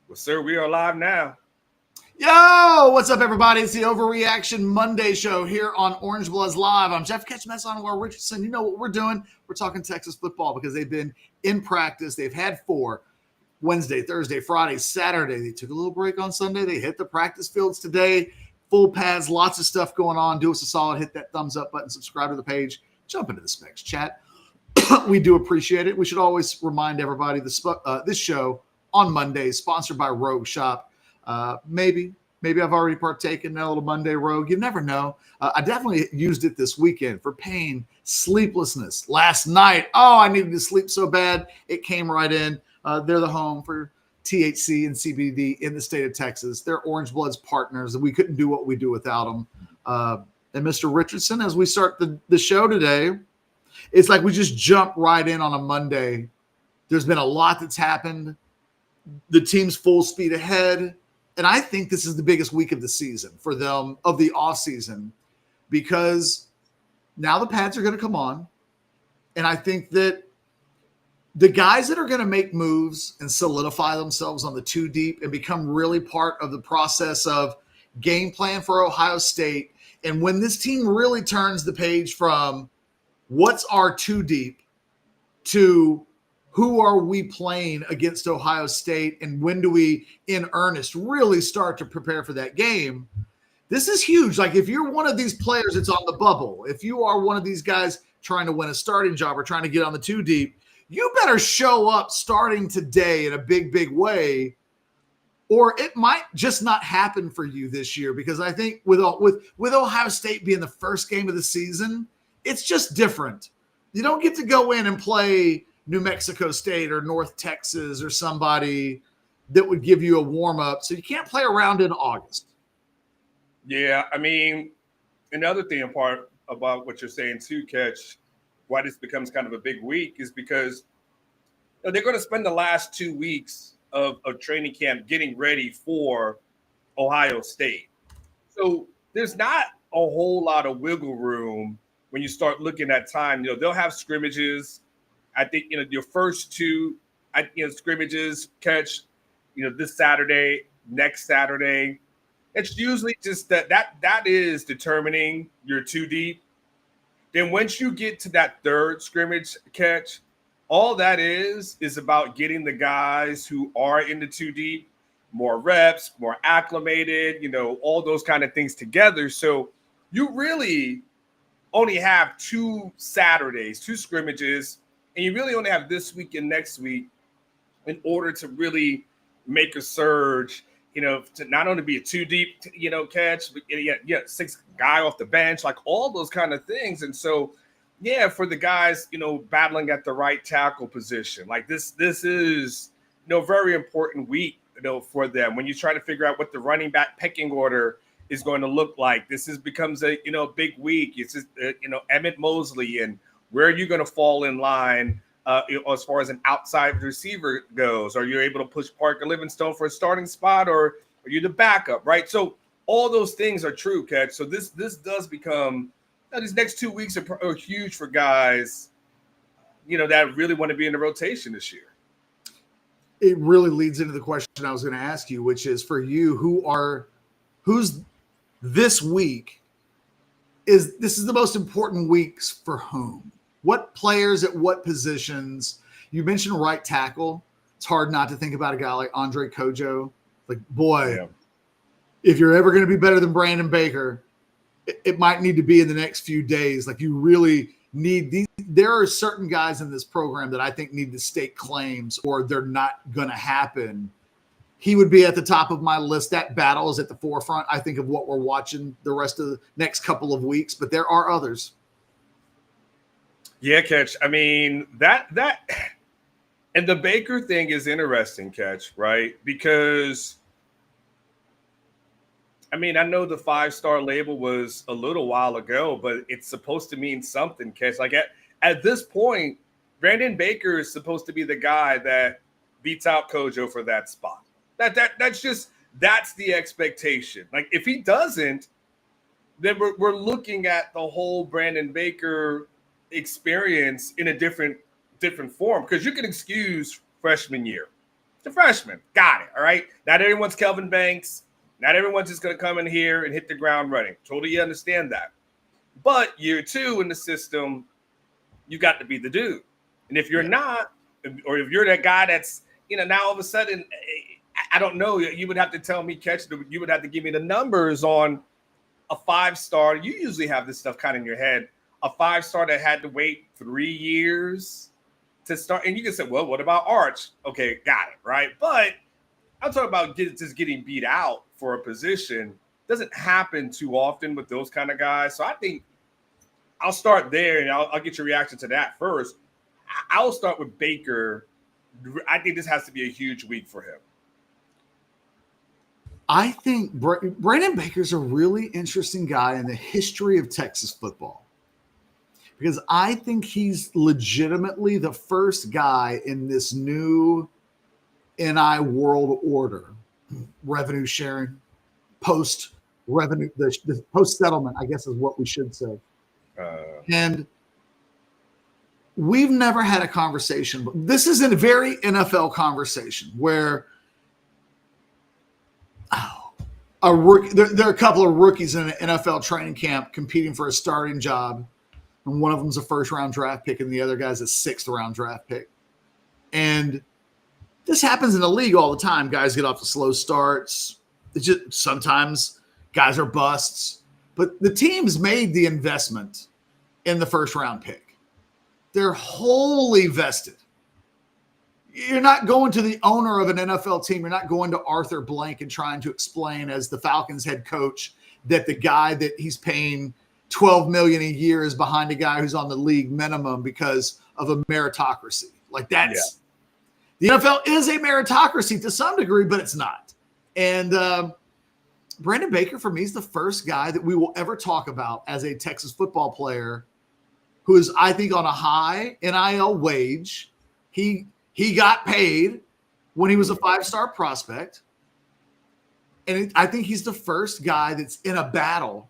Well, sir, we are live now. Yo, what's up, everybody? It's the Overreaction Monday show here on Orange Bloods Live. I'm Jeff Ketchmess Richardson. You know what we're doing? We're talking Texas football because they've been in practice. They've had 4 Wednesday, Thursday, Friday, Saturday. They took a little break on Sunday. They hit the practice fields today. Full pads, lots of stuff going on. Do us a solid. Hit that thumbs up button. Subscribe to the page. Jump into the Specs chat. We do appreciate it. We should always remind everybody this show on Mondays, sponsored by Rogue Shop. Maybe I've already partaken in a little Monday Rogue. You never know. I definitely used it this weekend for pain, sleeplessness. Last night, I needed to sleep so bad. It came right in. They're the home for THC and CBD in the state of Texas. They're Orange Bloods partners, and we couldn't do what we do without them. And Mr. Richardson, as we start the show today, it's like we just jump right in on a Monday. There's been a lot that's happened. The team's full speed ahead. And I think this is the biggest week of the season for them, of the offseason, because now the pads are going to come on. And I think that the guys that are going to make moves and solidify themselves on the 2 deep and become really part of the process of game plan for Ohio State. And when this team really turns the page from what's our 2 deep to who are we playing against Ohio State, and when do we, in earnest, really start to prepare for that game? This is huge. Like, if you're one of these players that's on the bubble, if you are one of these guys trying to win a starting job or trying to get on the 2 deep, you better show up starting today in a big, big way, or it might just not happen for you this year. Because I think with Ohio State being the first game of the season, it's just different. You don't get to go in and play New Mexico State or North Texas or somebody that would give you a warm-up. So you can't play around in August. Yeah, I mean, another thing about what you're saying too, Catch, why this becomes kind of a big week is because they're going to spend the last 2 weeks of training camp getting ready for Ohio State. So there's not a whole lot of wiggle room when you start looking at time. They'll have scrimmages. I think, your first 2, scrimmages, Catch, this Saturday, next Saturday. It's usually just that is determining your 2 deep. Then once you get to that 3rd scrimmage, Catch, all that is about getting the guys who are in the 2 deep more reps, more acclimated, all those kind of things together. So you really only have 2 Saturdays, 2 scrimmages, and you really only have this week and next week in order to really make a surge, to not only be a 2 deep, Catch, but 6 guy off the bench, like all those kind of things. And so, yeah, for the guys, battling at the right tackle position, like this is, very important week, for them. When you try to figure out what the running back pecking order is going to look like, becomes a, big week. It's just, Emmett Mosley, and where are you going to fall in line as far as an outside receiver goes? Are you able to push Parker Livingstone for a starting spot, or are you the backup, right? So all those things are true, Catch. So this does become, these next 2 weeks are huge for guys, that really want to be in the rotation this year. It really leads into the question I was going to ask you, which is for you, who's this week this is the most important weeks for whom? What players at what positions? You mentioned right tackle. It's hard not to think about a guy like Andre Kojo. Like, boy, yeah. If you're ever going to be better than Brandon Baker, it might need to be in the next few days. Like, you really need these. There are certain guys in this program that I think need to stake claims, or they're not going to happen. He would be at the top of my list. That battle is at the forefront, I think, of what we're watching the rest of the next couple of weeks. But there are others. Yeah, Catch. I mean, that and the Baker thing is interesting, Catch, right? Because, I mean, I know the 5-star label was a little while ago, but it's supposed to mean something, Catch. Like, at this point, Brandon Baker is supposed to be the guy that beats out Kojo for that spot. That's the expectation. Like, if he doesn't, then we're looking at the whole Brandon Baker experience in a different form, because you can excuse freshman year. The freshman. Got it. All right. Not everyone's Kelvin Banks. Not everyone's just going to come in here and hit the ground running. Totally understand that. But year 2 in the system, you got to be the dude. And if you're not, or if you're that guy that's, now all of a sudden, I don't know, you would have to tell me, you would have to give me the numbers on a 5-star. You usually have this stuff kind of in your head. A 5-star that had to wait 3 years to start. And you can say, well, what about Arch? Okay, got it, right? But I'm talking about just getting beat out for a position. Doesn't happen too often with those kind of guys. So I think I'll start there, and I'll get your reaction to that first. I'll start with Baker. I think this has to be a huge week for him. I think Brandon Baker's a really interesting guy in the history of Texas football, because I think he's legitimately the first guy in this new NI world order, revenue sharing, post-revenue, the post-settlement, I guess is what we should say. And we've never had a conversation, but this is a very NFL conversation where a rookie, there are a couple of rookies in an NFL training camp competing for a starting job, and one of them's a first-round draft pick, and the other guy's a 6th-round draft pick. And this happens in the league all the time. Guys get off to slow starts. It's just sometimes guys are busts, but the team's made the investment in the first-round pick. They're wholly vested. You're not going to the owner of an NFL team. You're not going to Arthur Blank and trying to explain as the Falcons head coach that the guy that he's paying $12 million a year is behind a guy who's on the league minimum because of a meritocracy. Like that's the NFL is a meritocracy to some degree, but it's not. And Brandon Baker, for me, is the first guy that we will ever talk about as a Texas football player who is, I think, on a high NIL wage. He got paid when he was a 5-star prospect. And I think he's the first guy that's in a battle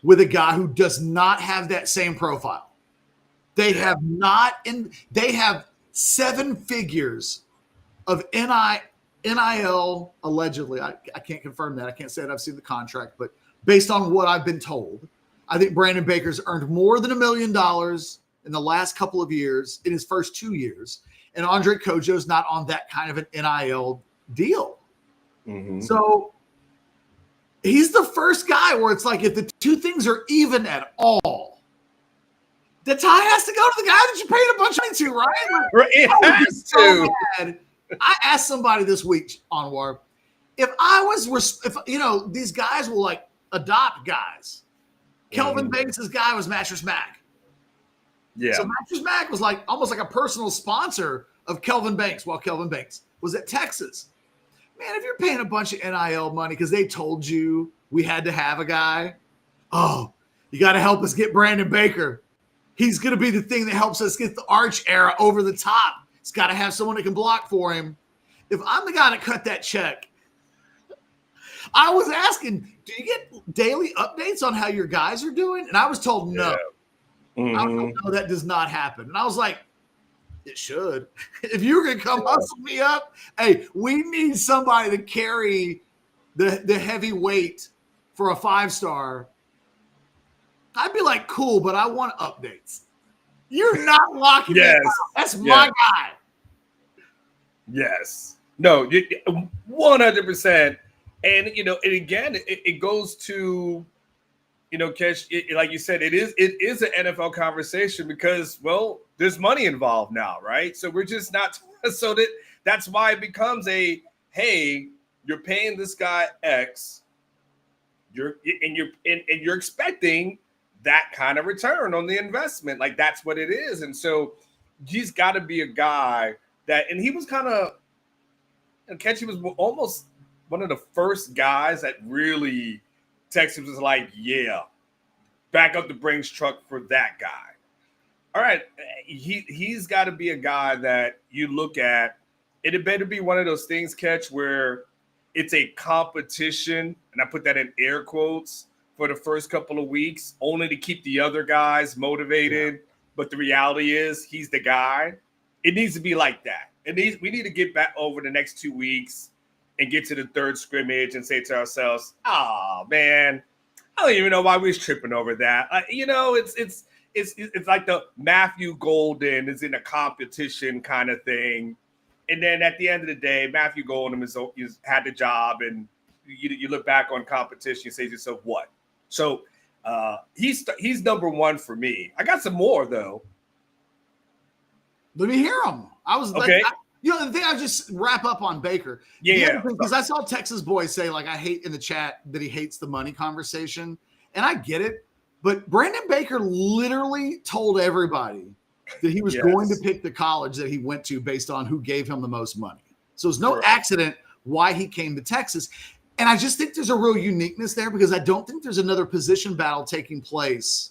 with a guy who does not have that same profile. They have 7 figures of NIL allegedly. I can't confirm that. I can't say that I've seen the contract, but based on what I've been told, I think Brandon Baker's earned more than $1 million in the last couple of years, in his first 2 years. And Andre Kojo's not on that kind of an NIL deal. Mm-hmm. So he's the first guy where it's like, if the two things are even at all, the tie has to go to the guy that you paid a bunch of money to, right? It has to. So bad. I asked somebody this week, Anwar, if these guys will like adopt guys. Kelvin Banks' guy was Mattress Mac. Yeah. So Mattress Mac was like almost like a personal sponsor of Kelvin Banks while Kelvin Banks was at Texas. Man, if you're paying a bunch of NIL money because they told you we had to have a guy, you got to help us get Brandon Baker. He's going to be the thing that helps us get the Arch era over the top. It's got to have someone that can block for him. If I'm the guy to cut that check, I was asking, do you get daily updates on how your guys are doing? And I was told no. Yeah. Mm-hmm. I was told, no, that does not happen. And I was like, it should. If you're going to come hustle me up, hey, we need somebody to carry the heavy weight for a 5-star. I'd be like, cool, but I want updates. You're not locking me out. That's my guy. Yes. No, 100%. And, and again, it goes to, Kesh, like you said, it is an NFL conversation because, well, there's money involved now, right? So we're just not – so that's why it becomes hey, you're paying this guy X, you're expecting that kind of return on the investment. Like, that's what it is. And so he's got to be a guy that – and he was kind of – Kesh, he was almost – one of the first guys that really Texas was like, yeah, back up the Brinks truck for that guy. All right, he's got to be a guy that you look at. It better be one of those things, Catch, where it's a competition, and I put that in air quotes, for the first couple of weeks, only to keep the other guys motivated. Yeah. But the reality is he's the guy. It needs to be like that. And we need to get back over the next 2 weeks and get to the third scrimmage and say to ourselves, "Oh man, I don't even know why we was tripping over that." It's like the Matthew Golden is in a competition kind of thing, and then at the end of the day, Matthew Golden is had the job, and you look back on competition, you say to yourself, "What?" So he's number one for me. I got some more though. Let me hear them. Okay. The thing I just wrap up on Baker. Yeah. Because I saw Texas boys say, like, I hate in the chat that he hates the money conversation. And I get it. But Brandon Baker literally told everybody that he was going to pick the college that he went to based on who gave him the most money. So it's no accident why he came to Texas. And I just think there's a real uniqueness there because I don't think there's another position battle taking place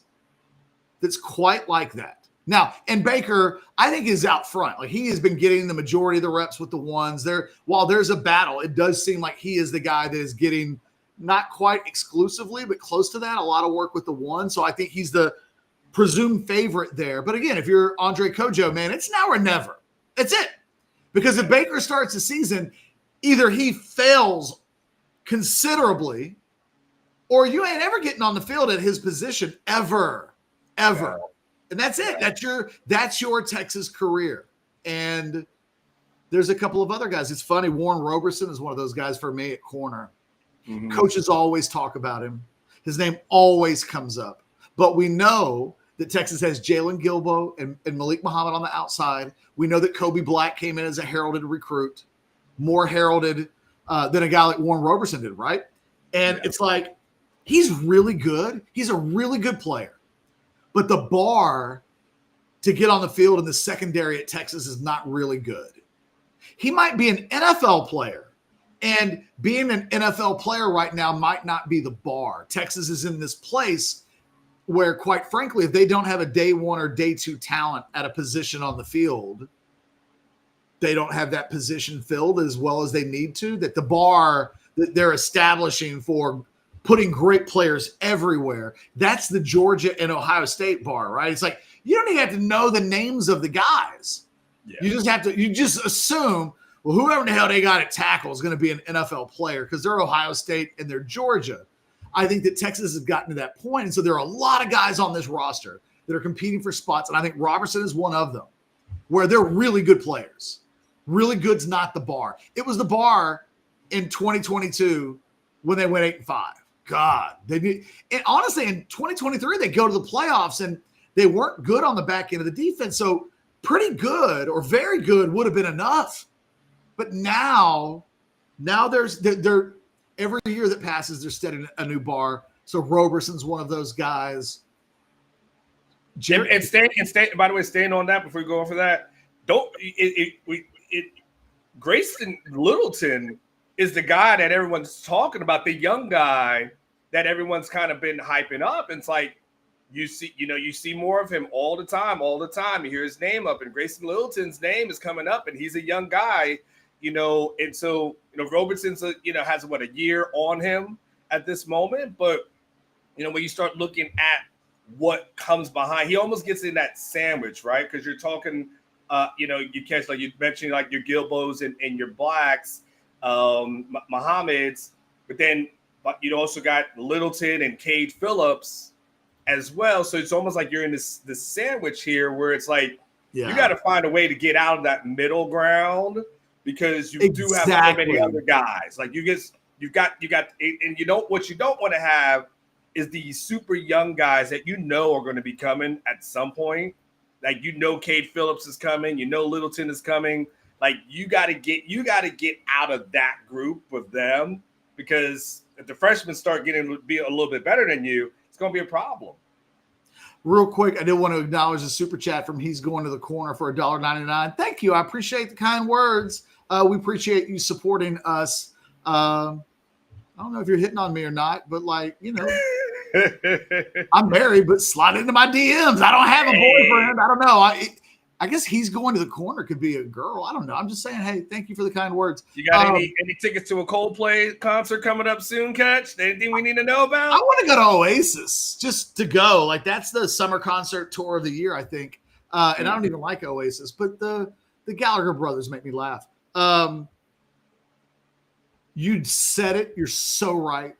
that's quite like that. Now, and Baker, I think, is out front. Like, he has been getting the majority of the reps with the ones there. While there's a battle, it does seem like he is the guy that is getting not quite exclusively, but close to that, a lot of work with the one. So I think he's the presumed favorite there. But again, if you're Andre Kojo, man, it's now or never. That's it. Because if Baker starts the season, either he fails considerably or you ain't ever getting on the field at his position ever. Yeah. And that's it. That's your Texas career. And there's a couple of other guys. It's funny. Warren Roberson is one of those guys for me at corner. Mm-hmm. Coaches always talk about him. His name always comes up. But we know that Texas has Jalen Gilbo and Malik Muhammad on the outside. We know that Kobe Black came in as a heralded recruit, more heralded than a guy like Warren Roberson did, right? And it's like, he's really good. He's a really good player. But the bar to get on the field in the secondary at Texas is not really good. He might be an NFL player, and being an NFL player right now might not be the bar. Texas is in this place where, quite frankly, if they don't have a day one or day two talent at a position on the field, they don't have that position filled as well as they need to, that the bar that they're establishing for putting great players everywhere. That's the Georgia and Ohio State bar, right? It's like, you don't even have to know the names of the guys. Yeah. You just assume, well, whoever the hell they got at tackle is going to be an NFL player because they're Ohio State and they're Georgia. I think that Texas has gotten to that point. And so there are a lot of guys on this roster that are competing for spots. And I think Robertson is one of them where they're really good players. Really good's not the bar. It was the bar in 2022 when they went 8-5. God, and honestly, in 2023, they go to the playoffs and they weren't good on the back end of the defense. So pretty good or very good would have been enough. But now they're every year that passes, they're setting a new bar. So Roberson's one of those guys. And stay. By the way, staying on that before we go on for that, Grayson Littleton is the guy that everyone's talking about, the young guy that everyone's kind of been hyping up. And it's like, you see more of him all the time. You hear his name up, and Grayson Littleton's name is coming up, and he's a young guy, and so, Robertson's, has a year on him at this moment. But, when you start looking at what comes behind, he almost gets in that sandwich, right? Because you're talking, you catch, like you mentioned, like your Gilbos and your Blacks, Muhammad's, but then you also got Littleton and Cade Phillips as well. So it's almost like you're in this sandwich here where it's like you got to find a way to get out of that middle ground because you do have so many other guys. Like you got, and what you don't want to have is these super young guys that are going to be coming at some point. Like Cade Phillips is coming, Littleton is coming. Like you got to get out of that group with them, because if the freshmen start getting to be a little bit better than you, it's going to be a problem. Real quick, I did want to acknowledge the super chat from He's Going to the Corner for $1.99. Thank you. I appreciate the kind words. We appreciate you supporting us. I don't know if you're hitting on me or not, but I'm married, but slide into my DMs. I don't have a boyfriend. I don't know. I guess He's Going to the Corner could be a girl. I don't know. I'm just saying, hey, thank you for the kind words. You got any tickets to a Coldplay concert coming up soon, Catch? Anything we need to know about? I want to go to Oasis just to go. Like, that's the summer concert tour of the year, I think. And I don't even like Oasis, but the The Gallagher brothers make me laugh. You said it. You're so right.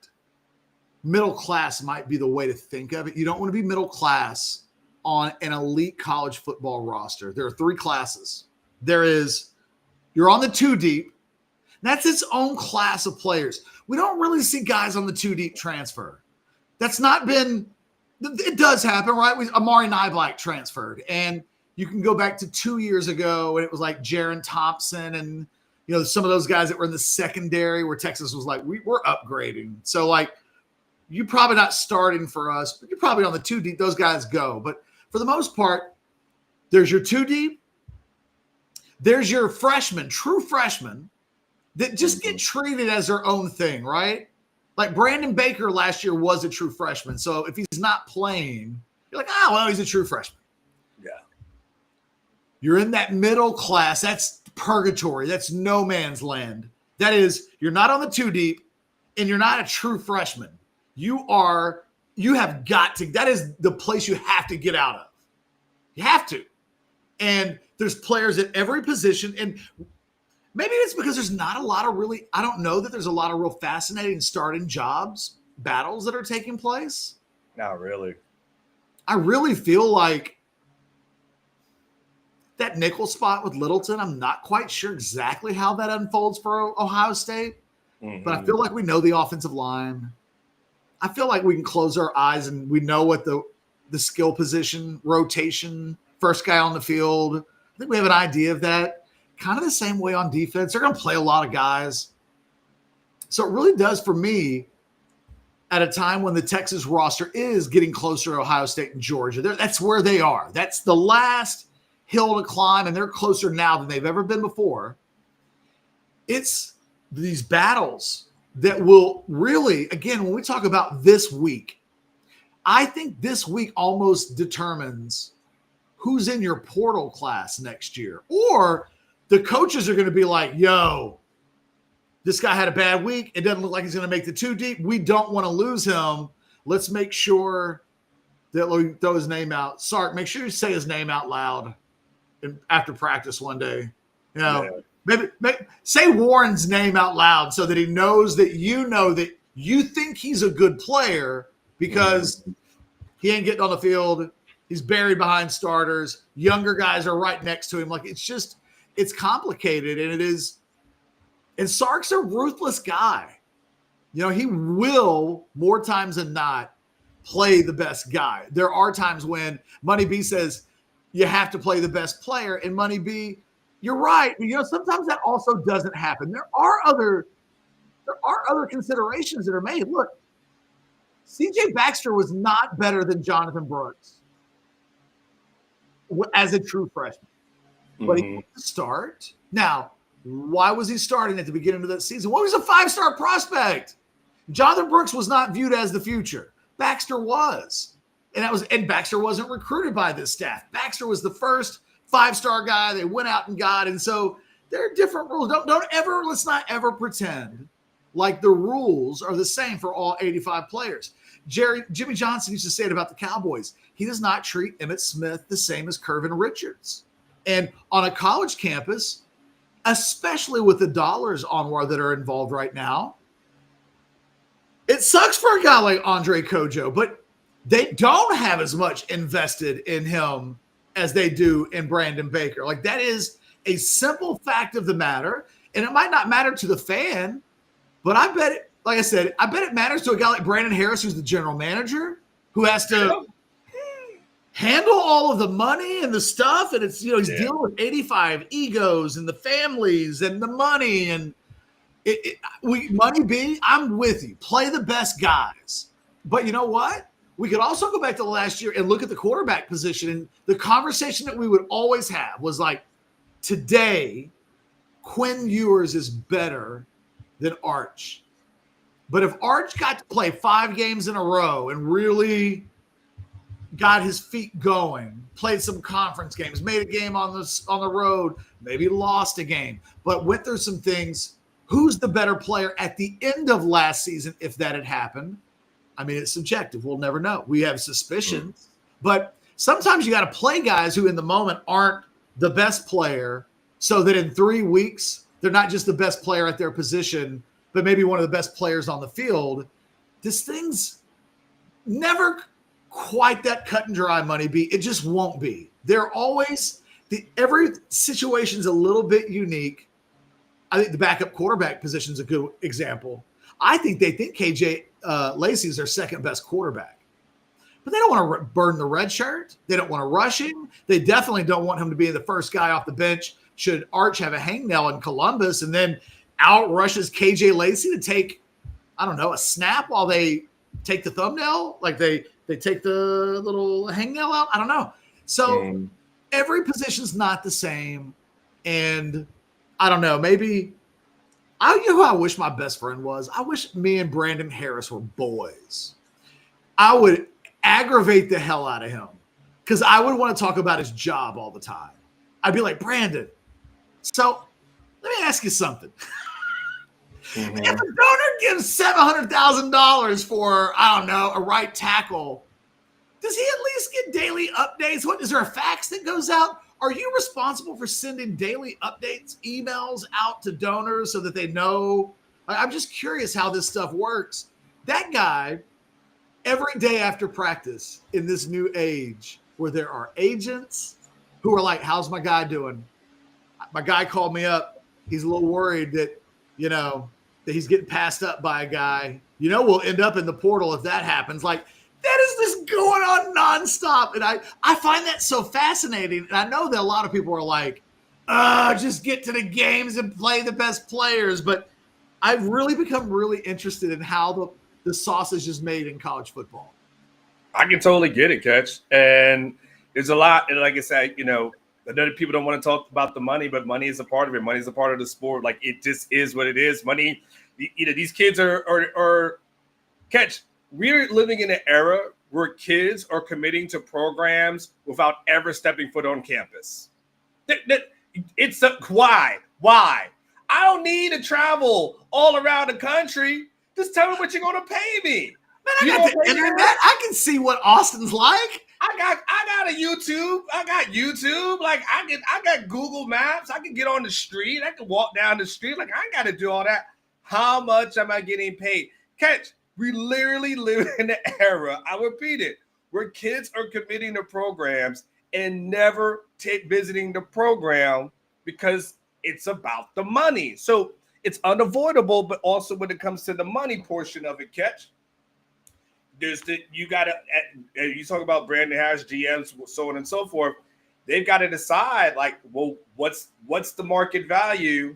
Middle class might be the way to think of it. You don't want to be middle class on an elite college football roster. There are 3 classes. You're on the 2 deep. That's its own class of players. We don't really see guys on the 2 deep transfer. That's not been, it does happen, right? Amari Niblack transferred, and you can go back to 2 years ago, and it was like Jaron Thompson and, some of those guys that were in the secondary where Texas was like, we're upgrading. So, like, you're probably not starting for us, but you're probably on the 2 deep. Those guys go. But for the most part, there's your 2 deep. There's your freshmen, true freshmen, that just get treated as their own thing, right? Like Brandon Baker last year was a true freshman. So if he's not playing, you're like, well, he's a true freshman. Yeah. You're in that middle class. That's purgatory. That's no man's land. That is, you're not on the 2 deep, and you're not a true freshman. You have got to, that is the place you have to get out of. You have to. And there's players at every position. And maybe it's because there's not a lot of I don't know that there's a lot of real fascinating starting battles that are taking place. Not really. I really feel like that nickel spot with Littleton, I'm not quite sure exactly how that unfolds for Ohio State, but I feel like we know the offensive line. I feel like we can close our eyes and we know what the skill position, rotation, first guy on the field. I think we have an idea of that. Kind of the same way on defense. They're going to play a lot of guys. So it really does for me at a time when the Texas roster is getting closer to Ohio State and Georgia. That's where they are. That's the last hill to climb, and they're closer now than they've ever been before. It's these battles that will really, again, when we talk about this week, I think this week almost determines who's in your portal class next year. Or the coaches are going to be like, yo, this guy had a bad week. It doesn't look like he's going to make the 2 deep. We don't want to lose him. Let's make sure that we throw his name out. Sark, make sure you say his name out loud after practice one day. Maybe say Warren's name out loud so that he knows that you think he's a good player because he ain't getting on the field. He's buried behind starters. Younger guys are right next to him. Like, it's complicated, and it is. And Sark's a ruthless guy. He will, more times than not, play the best guy. There are times when Money B says you have to play the best player, and Money B, you're right. But, sometimes that also doesn't happen. There are other considerations that are made. Look, C.J. Baxter was not better than Jonathan Brooks as a true freshman. But he didn't start. Now, why was he starting at the beginning of that season? Well, he was a 5-star prospect. Jonathan Brooks was not viewed as the future. Baxter was. And Baxter wasn't recruited by this staff. Baxter was the first 5-star guy they went out and got. And so there are different rules. Let's not ever pretend like the rules are the same for all 85 players. Jimmy Johnson used to say it about the Cowboys. He does not treat Emmitt Smith the same as Curvin Richards. And on a college campus, especially with the dollars, Anwar, that are involved right now, it sucks for a guy like Andre Kojo, but they don't have as much invested in him as they do in Brandon Baker. Like, that is a simple fact of the matter, and it might not matter to the fan, but I bet it, like I said, I bet it matters to a guy like Brandon Harris, who's the general manager, who has to handle all of the money and the stuff. And it's, he's dealing with 85 egos and the families and the money. And Money B, I'm with you. Play the best guys. But you know what? We could also go back to last year and look at the quarterback position. And the conversation that we would always have was like, today, Quinn Ewers is better than Arch. But if Arch got to play 5 games in a row and really got his feet going, played some conference games, made a game on the road, maybe lost a game, but went through some things, who's the better player at the end of last season if that had happened? I mean, it's subjective. We'll never know. We have suspicions, but sometimes you got to play guys who in the moment aren't the best player so that in 3 weeks, they're not just the best player at their position, but maybe one of the best players on the field. This thing's never quite that cut and dry, Money B. It just won't be. They're always every situation's a little bit unique. I think the backup quarterback position is a good example. I think they think KJ Lacey is their second best quarterback, but they don't want to burn the red shirt. They don't want to rush him. They definitely don't want him to be the first guy off the bench should Arch have a hangnail in Columbus and then out rushes KJ Lacey to take, I don't know, a snap while they take the thumbnail, like they take the little hangnail out. I don't know. So every position's not the same. And I don't know, maybe you know who I wish my best friend was? I wish me and Brandon Harris were boys. I would aggravate the hell out of him because I would want to talk about his job all the time. I'd be like, Brandon, so let me ask you something. If a donor gives $700,000 for, I don't know, a right tackle, does he at least get daily updates? Is there a fax that goes out? Are you responsible for sending daily updates, emails out to donors so that they know? I'm just curious how this stuff works. That guy, every day after practice in this new age where there are agents who are like, how's my guy doing? My guy called me up. He's a little worried that, that he's getting passed up by a guy. We'll end up in the portal if that happens. Like, that is just going on nonstop. And I find that so fascinating. And I know that a lot of people are like, just get to the games and play the best players. But I've really become really interested in how the sausage is made in college football. I can totally get it, Catch. And there's a lot. And like I said, I know that people don't want to talk about the money, but money is a part of it. Money is a part of the sport. Like, it just is what it is. Money, these kids are Catch. We're living in an era where kids are committing to programs without ever stepping foot on campus. Why? I don't need to travel all around the country. Just tell me what you're going to pay me. Man, I got the internet. I can see what Austin's like. I got a YouTube. I got YouTube. Like, I got Google Maps. I can get on the street. I can walk down the street. Like, I ain't got to do all that. How much am I getting paid? Catch. We literally live in an era, I repeat it, where kids are committing to programs and never visiting the program because it's about the money. So it's unavoidable, but also when it comes to the money portion of it, Catch, you talk about Brandon Harris, GMs, so on and so forth. They've got to decide, like, well, what's the market value?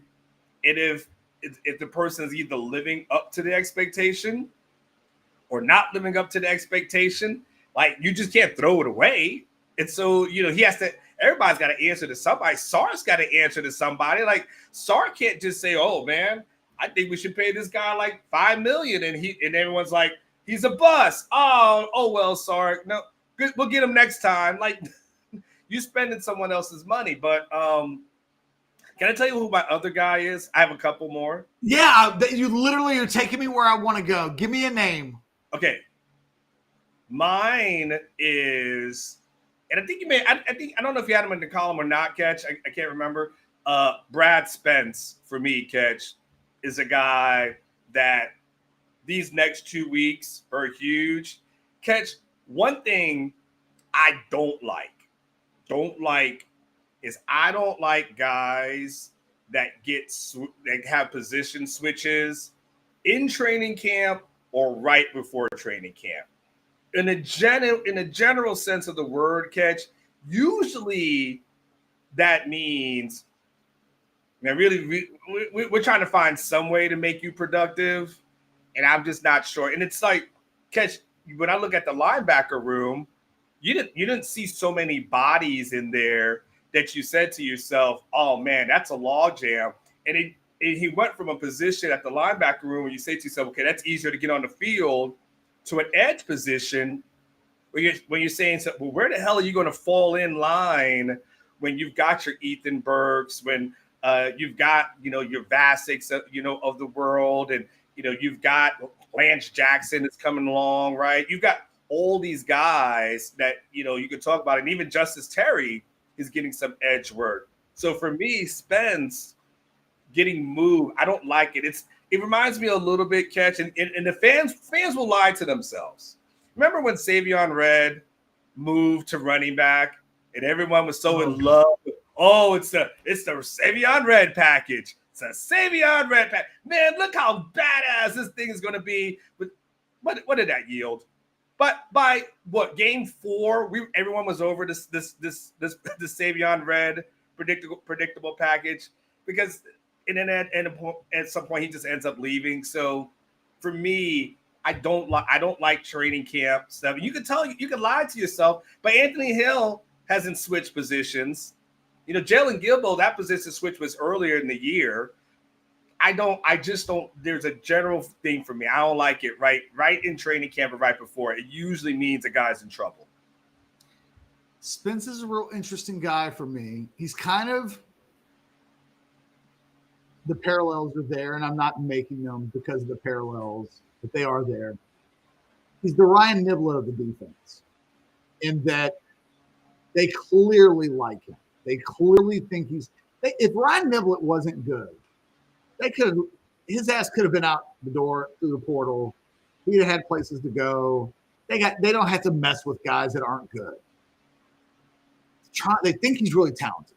And if the person is either living up to the expectation or not living up to the expectation, like, you just can't throw it away. And so, everybody's got to answer to somebody. Sark's got to answer to somebody. Like, Sark can't just say, oh man, I think we should pay this guy like $5 million. And everyone's like, he's a bust. Oh well, Sark. No, good, we'll get him next time. Like, you spending someone else's money. But can I tell you who my other guy is? I have a couple more. Yeah, you literally are taking me where I want to go. Give me a name. Okay. Mine is, and I think I don't know if you had him in the column or not, Catch. I can't remember. Brad Spence, for me, Catch, is a guy that these next 2 weeks are huge. Catch, one thing I don't like is I don't like guys that have position switches in training camp or right before training camp. In a general sense of the word, Catch, usually that means, man, really, we're trying to find some way to make you productive, and I'm just not sure. And it's like, Catch, when I look at the linebacker room, you didn't see so many bodies in there that you said to yourself, oh man, that's a log jam. And he went from a position at the linebacker room where you say to yourself, okay, that's easier to get on the field, to an edge position when you're saying, well, where the hell are you going to fall in line when you've got your Ethan Burks, when you've got, your Vasics, of the world, and, you've got Lance Jackson that's coming along, right? You've got all these guys that, you could talk about, and even Justice Terry is getting some edge work. So for me, Spence getting moved, I don't like it. It reminds me a little bit, Catch, and the fans will lie to themselves. Remember when Savion Red moved to running back, and everyone was so in love with, oh, it's the Savion Red package. It's a Savion Red pack. Man, look how badass this thing is going to be. But what did that yield? But by game 4, everyone was over this Savion Red predictable package, because and then at some point he just ends up leaving. So for me, I don't like training camp stuff. You can lie to yourself, but Anthony Hill hasn't switched positions. Jalen Gilbo, that position switch was earlier in the year. I just don't, there's a general thing for me. I don't like it right in training camp or right before. It usually means a guy's in trouble. Spence is a real interesting guy for me. He's kind of, the parallels are there, and I'm not making them because of the parallels, but they are there. He's the Ryan Niblett of the defense, in that they clearly like him. They clearly think if Ryan Niblett wasn't good, his ass could have been out the door through the portal. He'd have had places to go. They don't have to mess with guys that aren't good. They think he's really talented.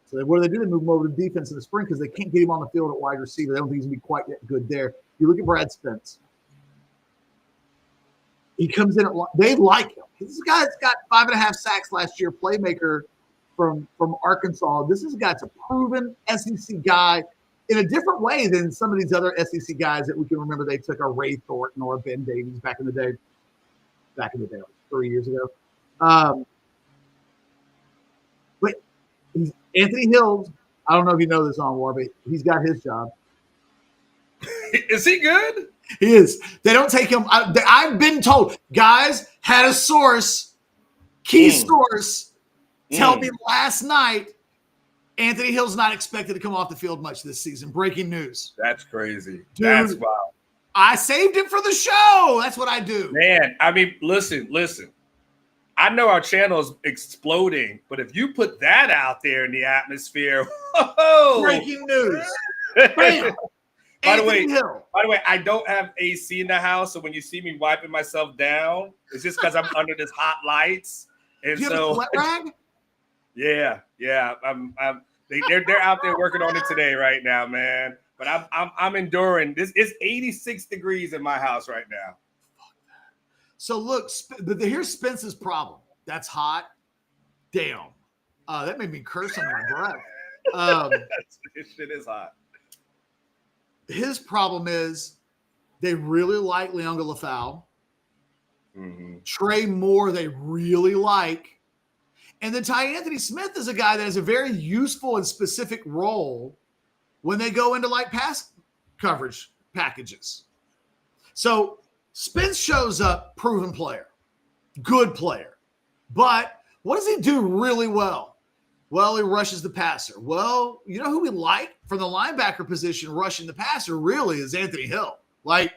So what do? They move him over to defense in the spring because they can't get him on the field at wide receiver. They don't think he's going to be quite that good there. You look at Brad Spence. He comes in. They like him. This guy's got 5.5 sacks last year, playmaker from Arkansas. This is a guy that's a proven SEC guy in a different way than some of these other SEC guys that we can remember. They took a Ray Thornton or a Ben Davies back in the day, like 3 years ago. But Anthony Hill, I don't know if you know this on War, but he's got his job. Is he good? He is. They don't take him. I've been told. Guys had a source, key source, tell me last night Anthony Hill's not expected to come off the field much this season. Breaking news. That's crazy. Dude, that's wild. I saved it for the show. That's what I do. Man, I mean, listen. I know our channel is exploding, but if you put that out there in the atmosphere, breaking news. Bam. By the way, I don't have AC in the house, so when you see me wiping myself down, it's just because I'm under this hot lights. And you have a sweat rag? Yeah. They're out there working on it today, right now, man. But I'm enduring. This is 86 degrees in my house right now. So look, here's Spence's problem. That's hot. Damn. That made me curse under my breath. This shit is hot. His problem is they really like Leonga Lafau. Mm-hmm. Trey Moore, they really like. And then Ty Anthony Smith is a guy that has a very useful and specific role when they go into like pass coverage packages. So Spence shows up, proven player, good player. But what does he do really well? Well, he rushes the passer. Well, you know who we like from the linebacker position rushing the passer really is Anthony Hill. Like,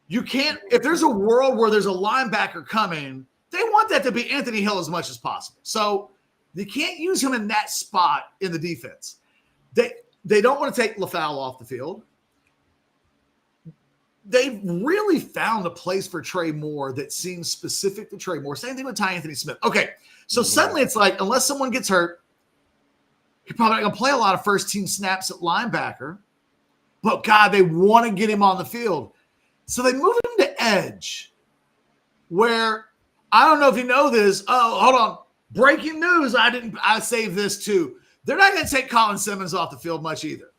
you can't – if there's a world where there's a linebacker coming, they want that to be Anthony Hill as much as possible. So you can't use him in that spot in the defense. They don't want to take LaFowl off the field. They've really found a place for Trey Moore that seems specific to Trey Moore. Same thing with Ty Anthony Smith. Okay, so suddenly it's like, unless someone gets hurt, he's probably not going to play a lot of first-team snaps at linebacker. But, God, they want to get him on the field. So they move him to edge, where I don't know if you know this. Oh, hold on. Breaking news. I saved this too. They're not going to take Colin Simmons off the field much either.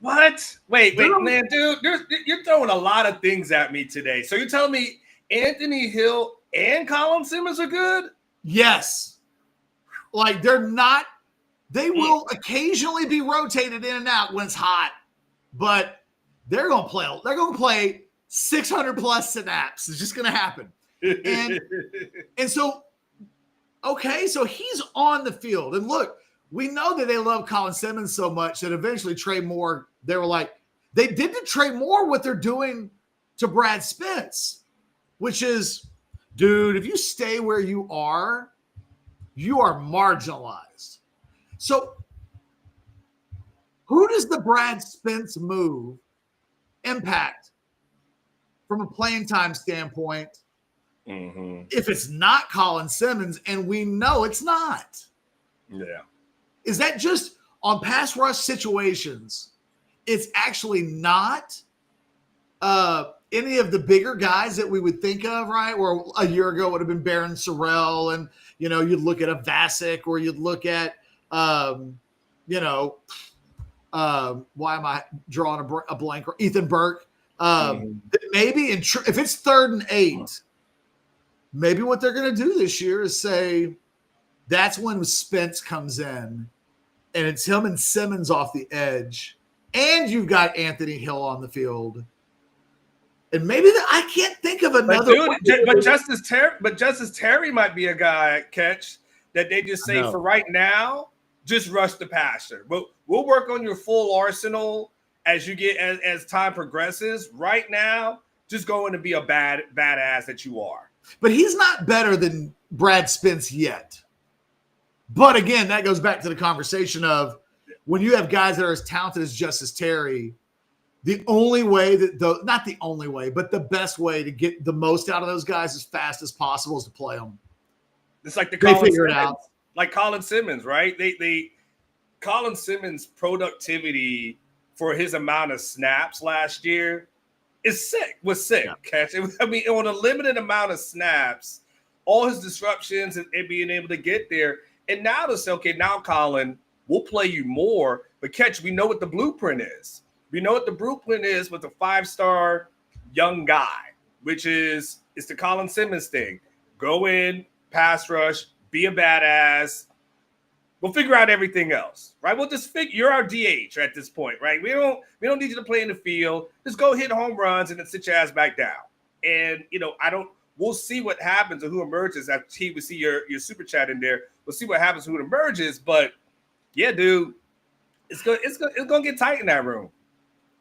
What? Wait, man, dude, you're throwing a lot of things at me today. So you're telling me Anthony Hill and Colin Simmons are good? Yes. Like, they're not. They will occasionally be rotated in and out when it's hot, but they're going to play. They're going to play 600 plus snaps. It's just going to happen. And so, okay, so he's on the field. And look, we know that they love Colin Simmons so much that eventually Trey Moore, they were like, they did to Trey Moore what they're doing to Brad Spence, which is, dude, if you stay where you are marginalized. So Who does the Brad Spence move impact from a playing time standpoint if it's not Colin Simmons, and we know it's not? Yeah. Is that just on pass rush situations? It's actually not any of the bigger guys that we would think of, right? Where a year ago would have been Baron Sorrell, and you'd look at a Vasic, or you'd look at why am I drawing a blank? Ethan Burke. Maybe if it's 3rd and 8, maybe what they're going to do this year is say that's when Spence comes in, and it's him and Simmons off the edge, and you've got Anthony Hill on the field. And maybe I can't think of another. But Justice Terry might be a guy, Catch, that they just say for right now, just rush the passer. But we'll work on your full arsenal as you get as time progresses. Right now, just going to be a badass that you are. But he's not better than Brad Spence yet. But again, that goes back to the conversation of when you have guys that are as talented as Justice Terry. The only way not the only way, but the best way to get the most out of those guys as fast as possible is to play them. It's like they figure it out. Like Colin Simmons, right? Colin Simmons' productivity for his amount of snaps last year was sick. Yeah. Catch. I mean, on a limited amount of snaps, all his disruptions and being able to get there. And now to say, okay, now Colin, we'll play you more, but Catch, we know what the blueprint is. We know what the blueprint is with a 5-star young guy, which is the Colin Simmons thing. Go in, pass rush, be a badass. We'll figure out everything else, right? We'll just you're our DH at this point, right? We don't need you to play in the field. Just go hit home runs and then sit your ass back down. And we'll see what happens and who emerges. After we see your super chat in there. We'll see what happens, who emerges. But yeah, dude, it's gonna get tight in that room.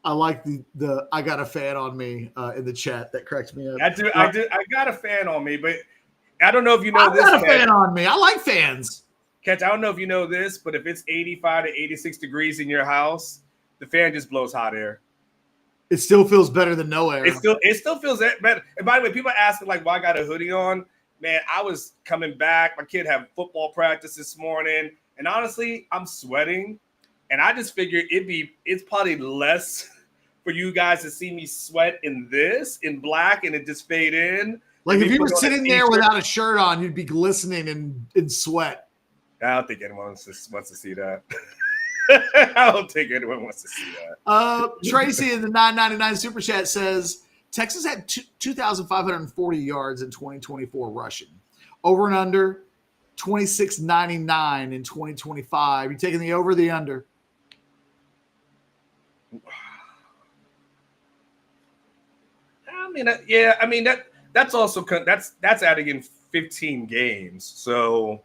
I like the I got a fan on me in the chat. That cracks me up. I do. I got a fan on me, but I don't know if you know this. I got a fan on me. I like fans. Catch, I don't know if you know this, but if it's 85 to 86 degrees in your house, the fan just blows hot air. It still feels better than no air. It still feels better. And by the way, people are asking like, why I got a hoodie on? Man, I was coming back. My kid had football practice this morning, and honestly, I'm sweating. And I just figured it's probably less for you guys to see me sweat in black and it just fade in. Like if you were sitting there without a shirt on, you'd be glistening in sweat. I don't think anyone wants to see that. I don't think anyone wants to see that. Tracy in the $9.99 super chat says Texas had 2,540 yards in 2024 rushing. Over and under 26.99 in 2025. You taking the over or the under? That's also that's adding in 15 games. So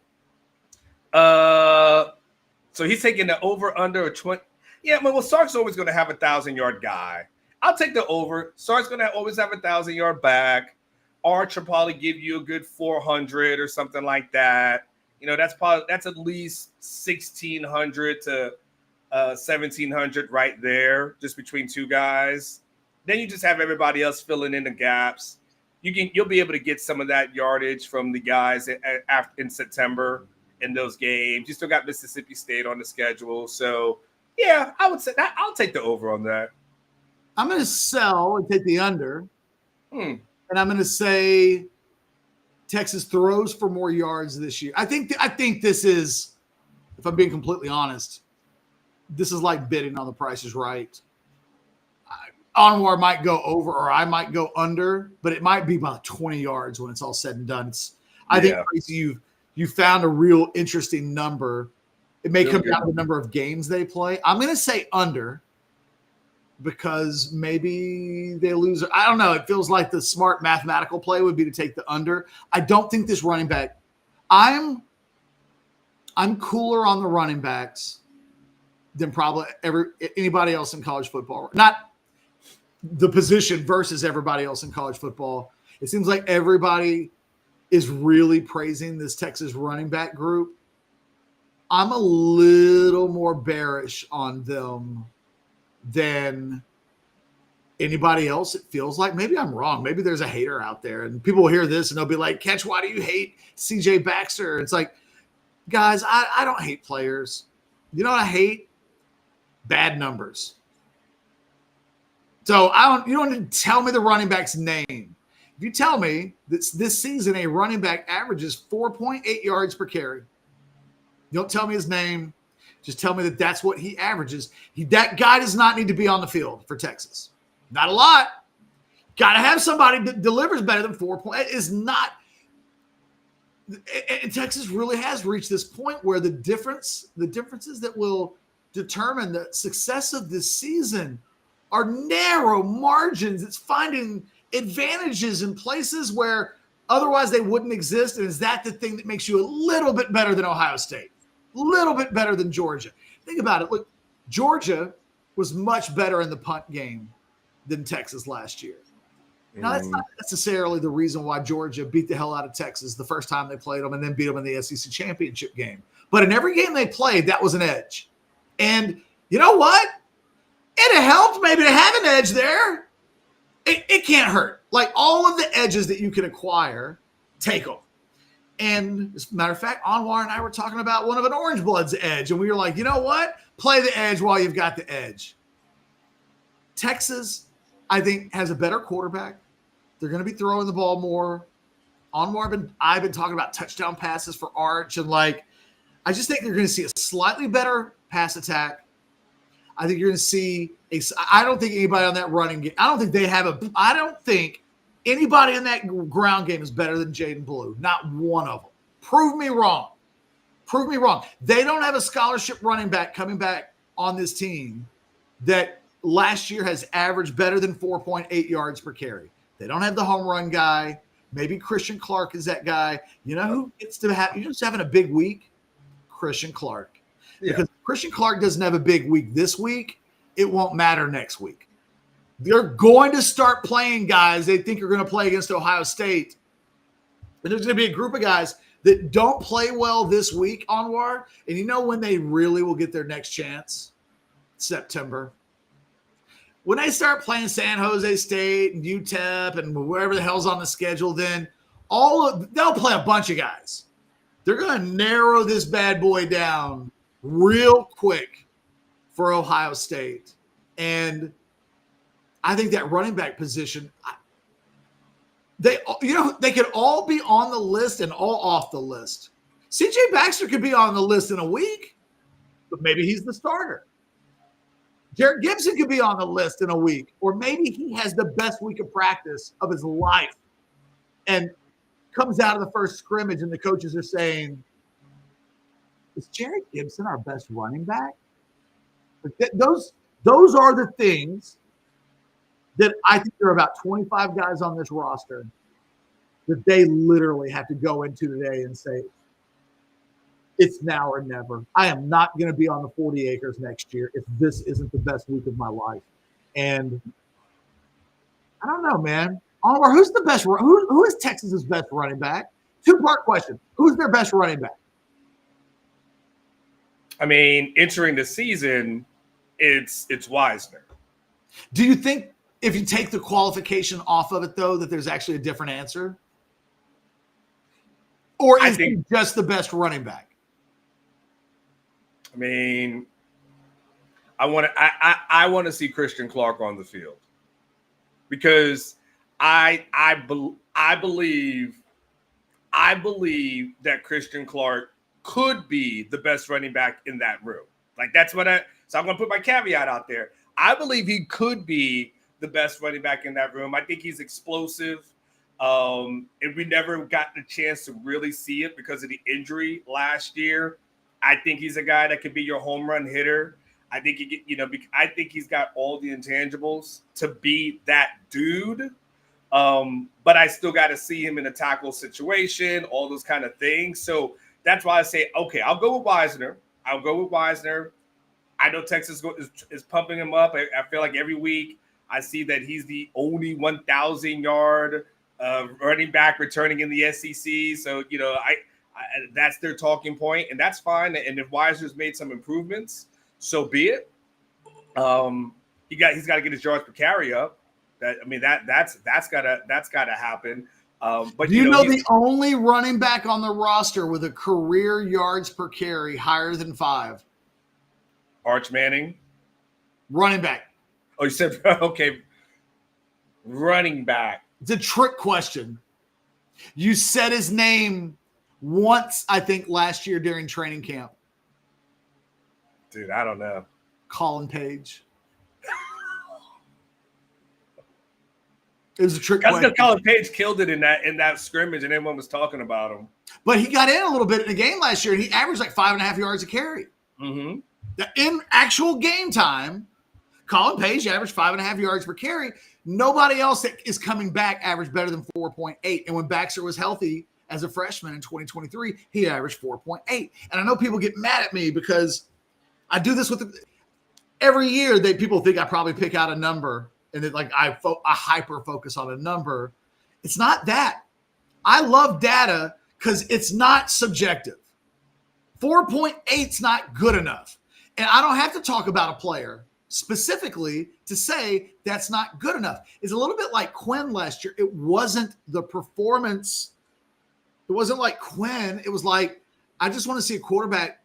he's taking the over under a 20. Yeah, well, Sark's always going to have 1,000-yard guy. I'll take the over. Sark's going to always have 1,000-yard back. Arch will probably give you a good 400 or something like that. That's at least 1,600 to 1,700 right there, just between two guys. Then you just have everybody else filling in the gaps. You'll be able to get some of that yardage from the guys in September in those games. You still got Mississippi State on the schedule, so yeah, I would say that I'll take the over on that. I'm going to sell and take the under, and I'm going to say Texas throws for more yards this year. I think this is, if I'm being completely honest, this is like bidding on The Price is Right. Anwar might go over or I might go under, but it might be about 20 yards when it's all said and done. I think you found a real interesting number. It may come down to the number of games they play. I'm going to say under because maybe they lose. I don't know. It feels like the smart mathematical play would be to take the under. I don't think this running back – I'm cooler on the running backs than probably anybody else in college football. Not the position versus everybody else in college football. It seems like everybody is really praising this Texas running back group. I'm a little more bearish on them than anybody else. It feels like maybe I'm wrong. Maybe there's a hater out there and people will hear this and they'll be like, Catch, why do you hate CJ Baxter? It's like, guys, I don't hate players. You know what I hate? Bad numbers. So you don't need to tell me the running back's name. If you tell me that this season a running back averages 4.8 yards per carry, you don't tell me his name. Just tell me that that's what he averages. That guy does not need to be on the field for Texas. Not a lot. Got to have somebody that delivers better than 4.8. Is not. And Texas really has reached this point where the differences that will determine the success of this season are narrow margins. It's finding advantages in places where otherwise they wouldn't exist. And is that the thing that makes you a little bit better than Ohio State? A little bit better than Georgia? Think about it. Look, Georgia was much better in the punt game than Texas last year. Now, that's not necessarily the reason why Georgia beat the hell out of Texas the first time they played them and then beat them in the SEC championship game. But in every game they played, that was an edge. And you know what? It helped maybe to have an edge there. It can't hurt. Like all of the edges that you can acquire, take them. And as a matter of fact, Anwar and I were talking about one of an Orange Blood's edge. And we were like, you know what? Play the edge while you've got the edge. Texas, I think, has a better quarterback. They're going to be throwing the ball more. Anwar, I've been talking about touchdown passes for Arch. And I just think they're going to see a slightly better pass attack. I think you're going to see I don't think anybody on that running game. I don't think anybody in that ground game is better than Jaden Blue. Not one of them. Prove me wrong. Prove me wrong. They don't have a scholarship running back coming back on this team that last year has averaged better than 4.8 yards per carry. They don't have the home run guy. Maybe Christian Clark is that guy. You know who gets to have? You're just having a big week? Christian Clark. Yeah. Because if Christian Clark doesn't have a big week this week, it won't matter next week. They're going to start playing guys they think are going to play against Ohio State. And there's going to be a group of guys that don't play well this week, Anwar. And you know when they really will get their next chance? September. When they start playing San Jose State and UTEP and wherever the hell's on the schedule, then they'll play a bunch of guys. They're going to narrow this bad boy down real quick for Ohio State. And I think that running back position, they could all be on the list and all off the list. CJ Baxter could be on the list in a week, but maybe he's the starter. Jared Gibson could be on the list in a week, or maybe he has the best week of practice of his life and comes out of the first scrimmage and the coaches are saying, is Jared Gibson our best running back? Those are the things that I think there are about 25 guys on this roster that they literally have to go into today and say, it's now or never. I am not going to be on the 40 acres next year if this isn't the best week of my life. And I don't know, man. Oliver, who's the best? Who is Texas's best running back? Two-part question. Who's their best running back? I mean, entering the season, it's Wisner. Do you think if you take the qualification off of it, though, that there's actually a different answer? Or is he just the best running back? I mean, I want to see Christian Clark on the field because I believe that Christian Clark could be the best running back in that room. So I'm going to put my caveat out there. I believe he could be the best running back in that room. I think he's explosive. And we never got the chance to really see it because of the injury last year. I think he's a guy that could be your home run hitter. I think I think he's got all the intangibles to be that dude. But I still got to see him in a tackle situation, all those kind of things. So that's why I say, okay, I'll go with Wisner. I know Texas is pumping him up. I feel like every week I see that he's the only 1,000-yard running back returning in the SEC. So, That's their talking point, and that's fine. And if Weiser's made some improvements, so be it. He's got to get his yards per carry up. That's gotta happen. But do you know the only running back on the roster with a career yards per carry higher than 5? Arch Manning, running back. Oh, you said okay. Running back. It's a trick question. You said his name once, I think, last year during training camp. Dude, I don't know. Colin Page. It was a trick question. That's because Colin Page killed it in that scrimmage, and everyone was talking about him. But he got in a little bit in the game last year, and he averaged like 5.5 yards a carry. Mm-hmm. In actual game time, Colin Page averaged 5.5 yards per carry. Nobody else that is coming back averaged better than 4.8. And when Baxter was healthy as a freshman in 2023, he averaged 4.8. And I know people get mad at me because I do this every year. People think I probably pick out a number and that I hyper focus on a number. It's not that. I love data because it's not subjective. 4.8 is not good enough. And I don't have to talk about a player specifically to say that's not good enough. It's a little bit like Quinn last year. It wasn't the performance. It wasn't like Quinn. It was like, I just want to see a quarterback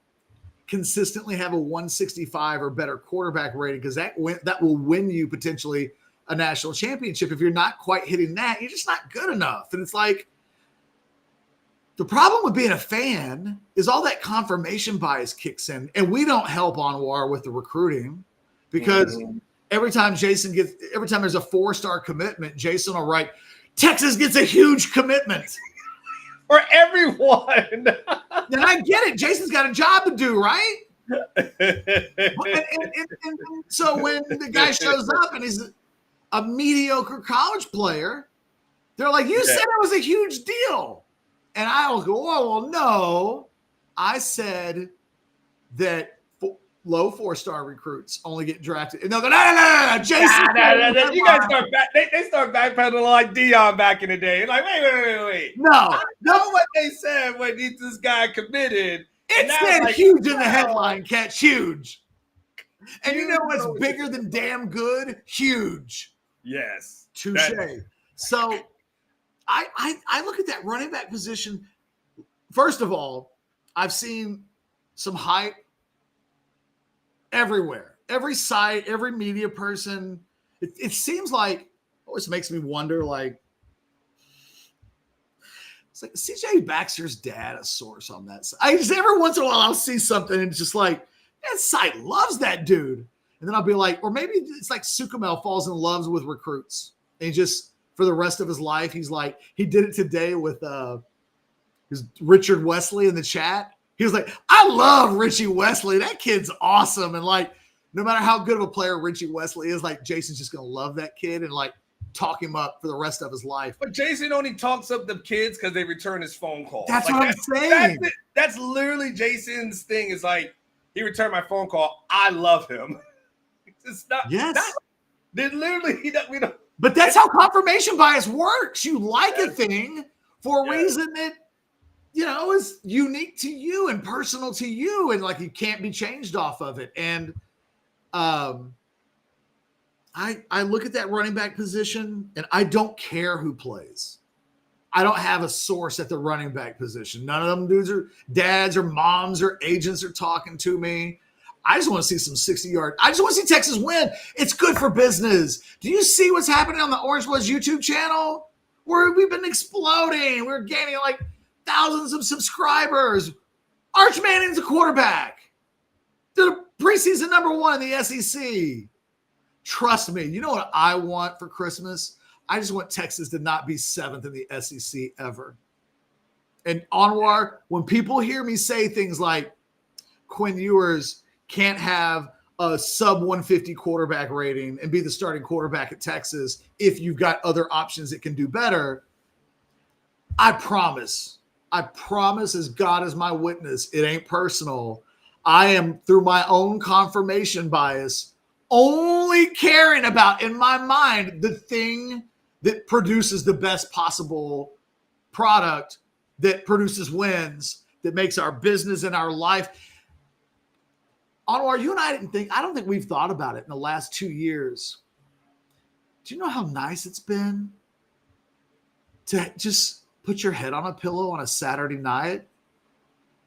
consistently have a 165 or better quarterback rating because that will win you potentially a national championship. If you're not quite hitting that, you're just not good enough. And it's like, the problem with being a fan is all that confirmation bias kicks in, and we don't help Anwar with the recruiting because every time there's a 4-star commitment, Jason will write, Texas gets a huge commitment. For everyone. And I get it. Jason's got a job to do, right? So when the guy shows up and he's a mediocre college player, they're like, you said it was a huge deal. And I will go, oh, well, no. I said that low 4-star recruits only get drafted. And they'll go, no, Jason. No. You guys start back. They start backpedaling like Dion back in the day. Like, wait. No. I know what they said when this guy committed. It said huge in the headline, catch huge. And you know what's bigger than damn good? Huge. Yes. Touche. So I look at that running back position. First of all, I've seen some hype everywhere. Every site, every media person. It seems like, always makes me wonder, it's like CJ Baxter's dad a source on that site. I just every once in a while I'll see something and it's just like, that site loves that dude. And then I'll be like, or maybe it's like Sukamel falls in love with recruits. And he just, for the rest of his life, he's like, he did it today with Richard Wesley in the chat. He was like, I love Richie Wesley. That kid's awesome. And no matter how good of a player Richie Wesley is, Jason's just going to love that kid and talk him up for the rest of his life. But Jason only talks up the kids because they return his phone call. That's what I'm saying. That's literally Jason's thing is he returned my phone call. I love him. It's not. Yes. They literally, we don't. But that's how confirmation bias works. You like a thing for a reason that, is unique to you and personal to you. And you can't be changed off of it. And I look at that running back position and I don't care who plays. I don't have a source at the running back position. None of them dudes are dads or moms or agents are talking to me. I just want to see some 60-yard. I just want to see Texas win. It's good for business. Do you see what's happening on the Orange Bloods YouTube channel? We've been exploding. We're gaining thousands of subscribers. Arch Manning's a quarterback. They're the preseason #1 in the SEC. Trust me. You know what I want for Christmas? I just want Texas to not be 7th in the SEC ever. And Anwar, when people hear me say things like Quinn Ewers can't have a sub 150 quarterback rating and be the starting quarterback at Texas if you've got other options that can do better, I promise as God is my witness, it ain't personal. I am, through my own confirmation bias, only caring about, in my mind, the thing that produces the best possible product that produces wins, that makes our business and our life. Anwar, you and I don't think we've thought about it in the last 2 years. Do you know how nice it's been to just put your head on a pillow on a Saturday night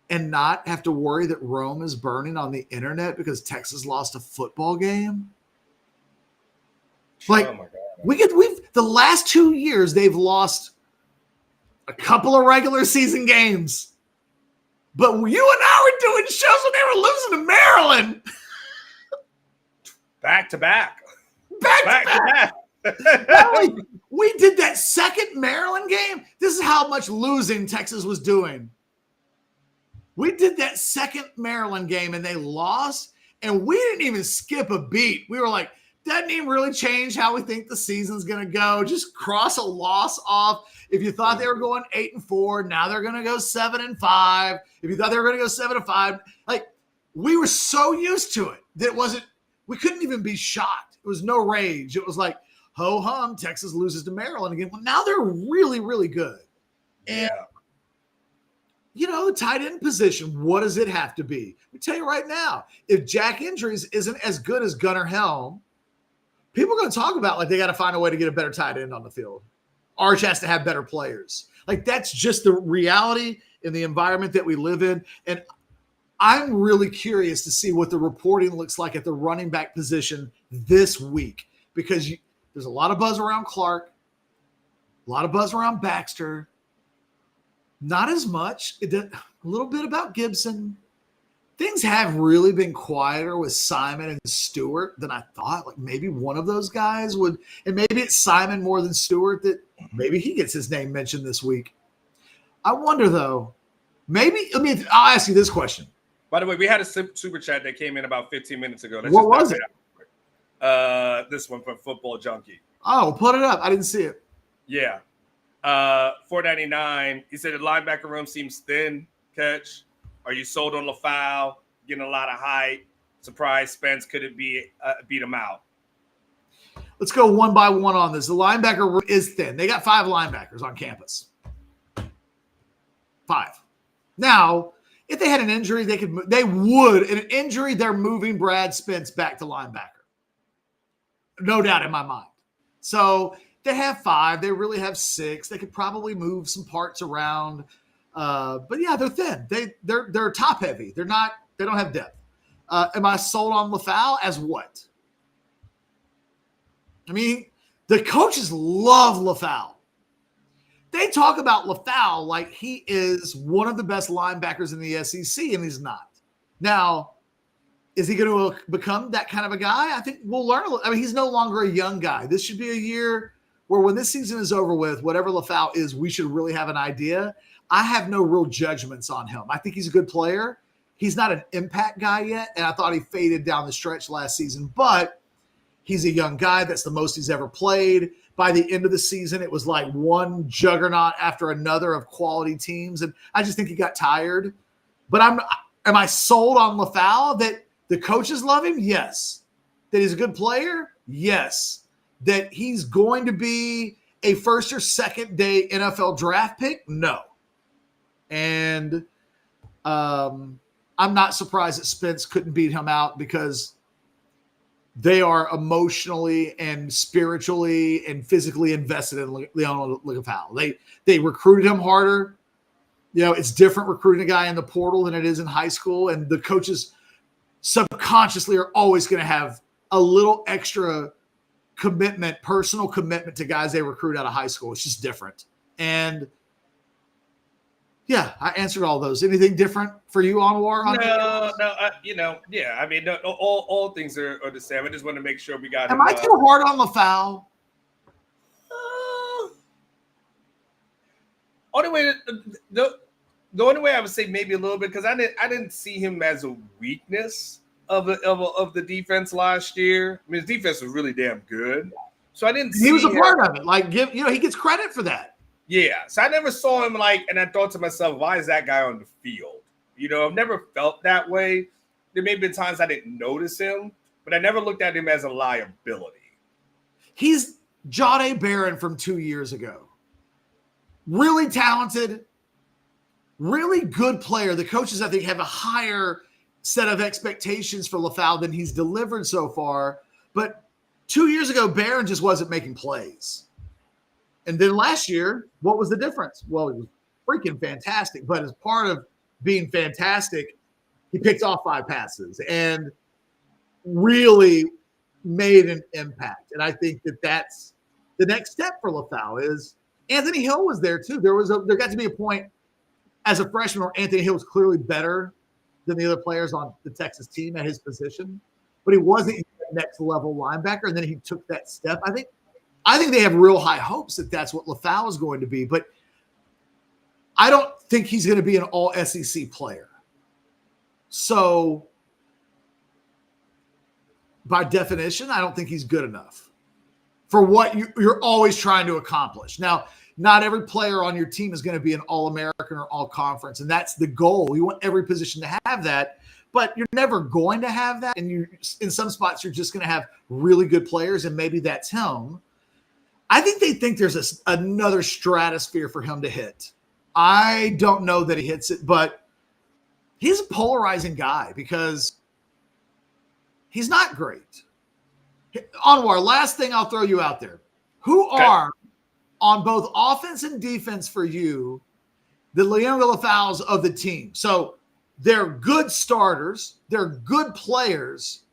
and not have to worry that Rome is burning on the internet because Texas lost a football game? Like, oh my God. We've the last 2 years, they've lost a couple of regular season games. But you and I were doing shows when they were losing to Maryland. Back to back. Back to back. We did that second Maryland game. This is how much losing Texas was doing. We did that second Maryland game and they lost, and we didn't even skip a beat. We were like, doesn't even really change how we think the season's going to go. Just cross a loss off. If you thought they were going 8-4, now they're going to go 7-5. If you thought they were going to go 7-5, like, we were so used to it that we couldn't even be shocked. It was no rage. It was like, ho hum, Texas loses to Maryland again. Well, now they're really, really good. And, the tight end position, what does it have to be? Let me tell you right now, if Jack Injuries isn't as good as Gunnar Helm, people are going to talk about like they got to find a way to get a better tight end on the field. Arch has to have better players. Like, that's just the reality in the environment that we live in. And I'm really curious to see what the reporting looks like at the running back position this week, because there's a lot of buzz around Clark, a lot of buzz around Baxter, not as much, a little bit about Gibson. Things have really been quieter with Simon and Stewart than I thought. Like, maybe one of those guys would, and maybe it's Simon more than Stewart, that maybe he gets his name mentioned this week. I wonder, though, I'll ask you this question. By the way, we had a super chat that came in about 15 minutes ago. What was it? This one from Football Junkie. Oh, put it up. I didn't see it. Yeah. $4.99. He said the linebacker room seems thin. Catch. Are you sold on LaFau? Getting a lot of hype. Surprise, Spence couldn't beat him out. Let's go one by one on this. The linebacker room is thin. They got 5 linebackers on campus. 5. Now, if they had an injury, they would. In an injury, they're moving Brad Spence back to linebacker. No doubt in my mind. So they have 5. They really have 6. They could probably move some parts around. But yeah, they're thin. They're top heavy. They don't have depth. Am I sold on LaFau as what? I mean, the coaches love LaFau. They talk about LaFau like he is one of the best linebackers in the SEC, and he's not. Now, is he going to become that kind of a guy? I think we'll learn. I mean, he's no longer a young guy. This should be a year where when this season is over with, whatever LaFau is, we should really have an idea. I have no real judgments on him. I think he's a good player. He's not an impact guy yet, and I thought he faded down the stretch last season, but he's a young guy. That's the most he's ever played. By the end of the season, it was like one juggernaut after another of quality teams, and I just think he got tired. But am I sold on LaFau that the coaches love him? Yes. That he's a good player? Yes. That he's going to be a first or second day NFL draft pick? No. And I'm not surprised that Spence couldn't beat him out, because they are emotionally and spiritually and physically invested in Leon LaFau. They recruited him harder. It's different recruiting a guy in the portal than it is in high school. And the coaches subconsciously are always going to have a little extra commitment, personal commitment to guys they recruit out of high school. It's just different. And yeah, I answered all those. Anything different for you, Anwar? Yeah. I mean, all things are the same. I just want to make sure we got. Am I too hard on LaFau? The only way I would say maybe a little bit, because I didn't see him as a weakness of the defense last year. I mean, his defense was really damn good, so I didn't. He was a part of it. Like, he gets credit for that. Yeah, so I never saw him and I thought to myself, why is that guy on the field? I've never felt that way. There may have been times I didn't notice him, but I never looked at him as a liability. He's John A. Barron from 2 years ago. Really talented, really good player. The coaches, I think, have a higher set of expectations for LaFau than he's delivered so far. But 2 years ago, Barron just wasn't making plays. And then last year, what was the difference? Well, it was freaking fantastic. But as part of being fantastic, he picked off 5 passes and really made an impact. And I think that that's the next step for LaFau is Anthony Hill was there too. There got to be a point as a freshman where Anthony Hill was clearly better than the other players on the Texas team at his position, but he wasn't the next level linebacker. And then he took that step. I think they have real high hopes that that's what LaFau is going to be, but I don't think he's going to be an all SEC player. So by definition, I don't think he's good enough for what you're always trying to accomplish. Now, not every player on your team is going to be an All-American or All-Conference, and that's the goal. You want every position to have that, but you're never going to have that. And in some spots, you're just going to have really good players, and maybe that's him. I think they think there's another stratosphere for him to hit. I don't know that he hits it, but he's a polarizing guy because he's not great. Anwar, last thing I'll throw you out there. Who are on both offense and defense for you the Linebacker LaFaus of the team? So they're good starters, they're good players,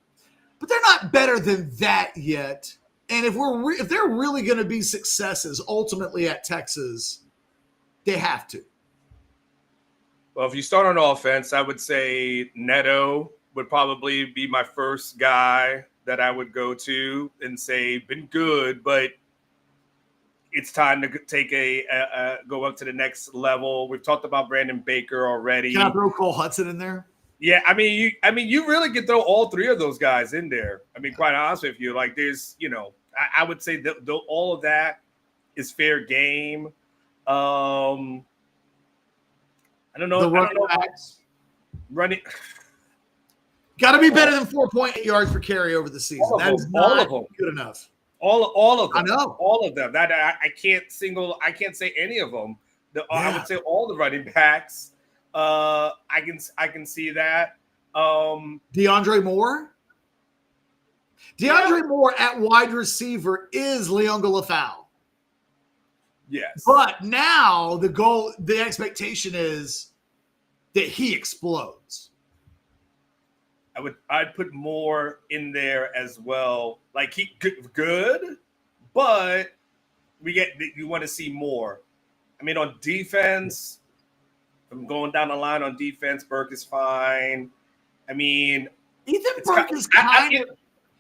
but they're not better than that yet. And if they're really going to be successes ultimately at Texas, they have to. Well, if you start on offense, I would say Neto would probably be my first guy that I would go to and say, been good, but it's time to take go up to the next level. We've talked about Brandon Baker already. Can I throw Cole Hudson in there? Yeah, I mean, you really could throw all 3 of those guys in there. I mean, quite honest with you, like there's, I would say that all of that is fair game. I don't know. The running backs. Running. Got to be better than 4.8 yards per carry over the season. That is not good enough. All of them. I know. All of them. That I can't say any of them. I would say all the running backs. I can see that. DeAndre Moore? DeAndre Moore at wide receiver is Linebacker LaFau. Yes. But now the expectation is that he explodes. I'd put Moore in there as well. Like he good, but you want to see more. I mean, on defense, I'm going down the line on defense. Burke is fine. I mean, Ethan Burke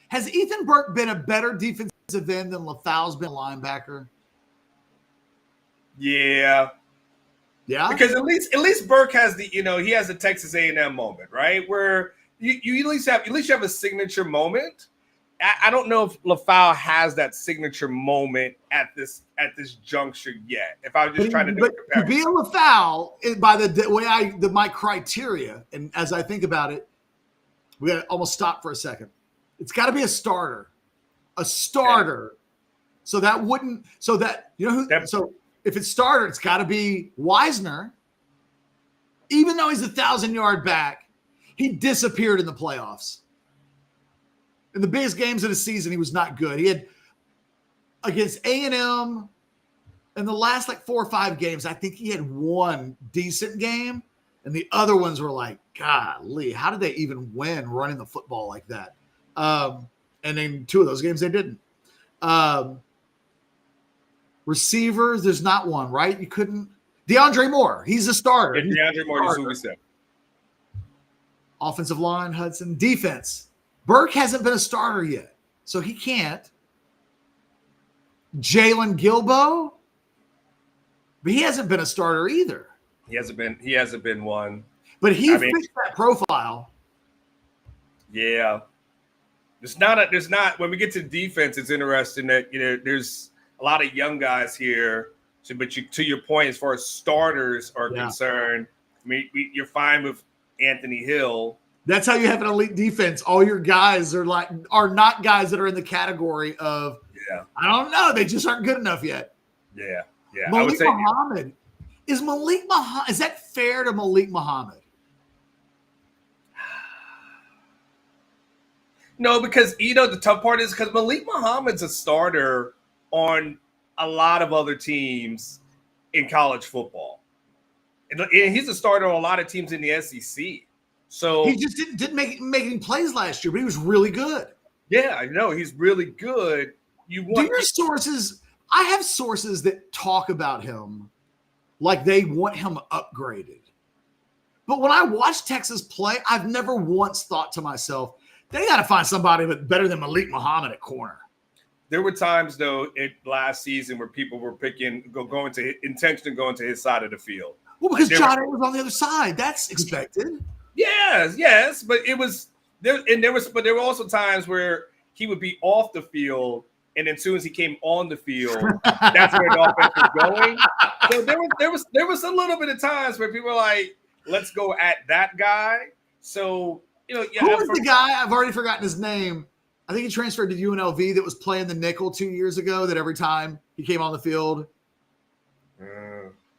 has Ethan Burke been a better defensive end than LaFau's been a linebacker? Yeah. Yeah. Because at least Burke has he has a Texas A&M moment, right? Where you at least have a signature moment. I don't know if LaFau has that signature moment at this juncture yet. If I was just trying to do a comparison. To be a LaFau, by the way my criteria, and as I think about it, we got to almost stop for a second. It's got to be a starter. Okay. So if it's starter, it's got to be Wisner. Even though he's 1,000-yard back, he disappeared in the playoffs. In the biggest games of the season, he was not good. He had against A&M in the last 4 or 5 games, I think he had one decent game, and the other ones were like, golly, how did they even win running the football like that? And in 2 of those games, they didn't. Receivers, there's not one, right? You couldn't. DeAndre Moore, he's a starter. Yeah, DeAndre Moore is who we said. Offensive line, Hudson. Defense. Burke hasn't been a starter yet, so he can't. Jalen Gilbo, but he hasn't been a starter either. He hasn't been one. But he fits that profile. Yeah. There's not when we get to defense, it's interesting that there's a lot of young guys here. So, but to your point, as far as starters are concerned, I mean, you're fine with Anthony Hill. That's how you have an elite defense. All your guys are not guys that are in the category of I don't know, they just aren't good enough yet. Yeah. Malik Muhammad Is that fair to Malik Muhammad? No, because the tough part is because Malik Muhammad's a starter on a lot of other teams in college football, and he's a starter on a lot of teams in the SEC. So he just didn't make any plays last year, but he was really good. Yeah, I know he's really good. Do your sources? I have sources that talk about him like they want him upgraded. But when I watch Texas play, I've never once thought to myself, they got to find somebody better than Malik Muhammad at corner. There were times, though, last season where people were intentionally going to his side of the field. Well, because John was on the other side. That's expected. Yes, but it was there, and there were also times where he would be off the field, and as soon as he came on the field, that's where the offense was going. So there was a little bit of times where people were like, "Let's go at that guy." So who was the guy? I've already forgotten his name. I think he transferred to UNLV that was playing the nickel 2 years ago. That every time he came on the field,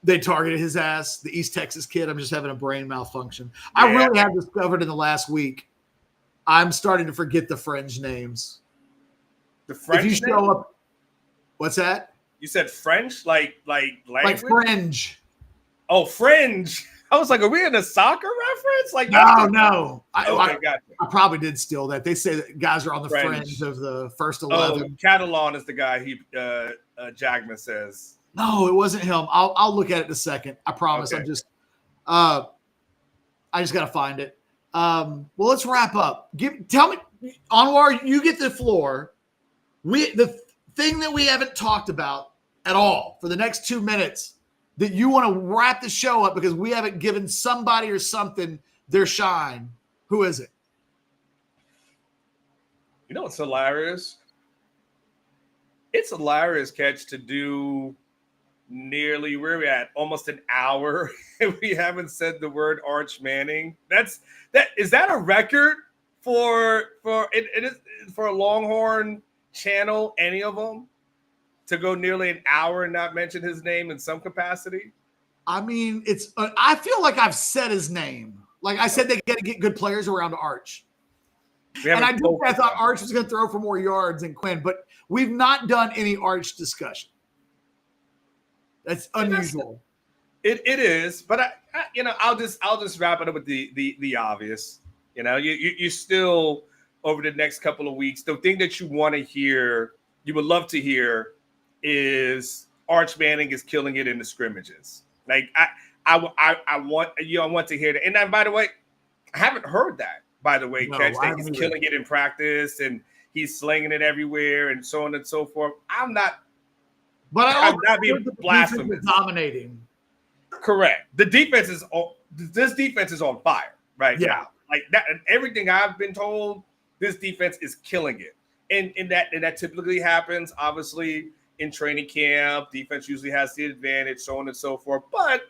they targeted his ass. The East Texas kid. I'm just having a brain malfunction. Yeah. I really have discovered in the last week, I'm starting to forget the French names. The French. If you show up, what's that? You said French, like language? Like fringe. Oh, fringe. I was like, are we in a soccer reference? Like, no. Gotcha. I probably did steal that. They say that guys are on the fringe of the first 11. Oh, Catalan is the guy Jagman says. No, it wasn't him. I'll look at it in a second. I promise. Okay. I just got to find it. Well, let's wrap up. Tell me, Anwar, you get the floor. The thing that we haven't talked about at all for the next 2 minutes that you want to wrap the show up because we haven't given somebody or something their shine. Who is it? You know what's hilarious? It's hilarious, Catch, to do nearly where we at almost an hour and we haven't said the word Arch Manning. Is that a record for it is for a Longhorn channel, any of them, to go nearly an hour and not mention his name in some capacity? I mean, I feel like I've said his name. Like I said, they got to get good players around Arch. And I thought Arch was going to throw for more yards than Quinn, but we've not done any Arch discussion. That's unusual. It is, but I'll just wrap it up with the obvious. You still over the next couple of weeks, the thing that you want to hear, you would love to hear, is Arch Manning is killing it in the scrimmages. Like I want to hear that. And then, by the way, I haven't heard that. By the way, Catch, that he's killing it in practice and he's slinging it everywhere and so on and so forth. I'm not being blasphemous. Dominating. Correct. This defense is on fire right now. Like that, and everything I've been told, this defense is killing it. And that typically happens, obviously, in training camp. Defense usually has the advantage, so on and so forth. But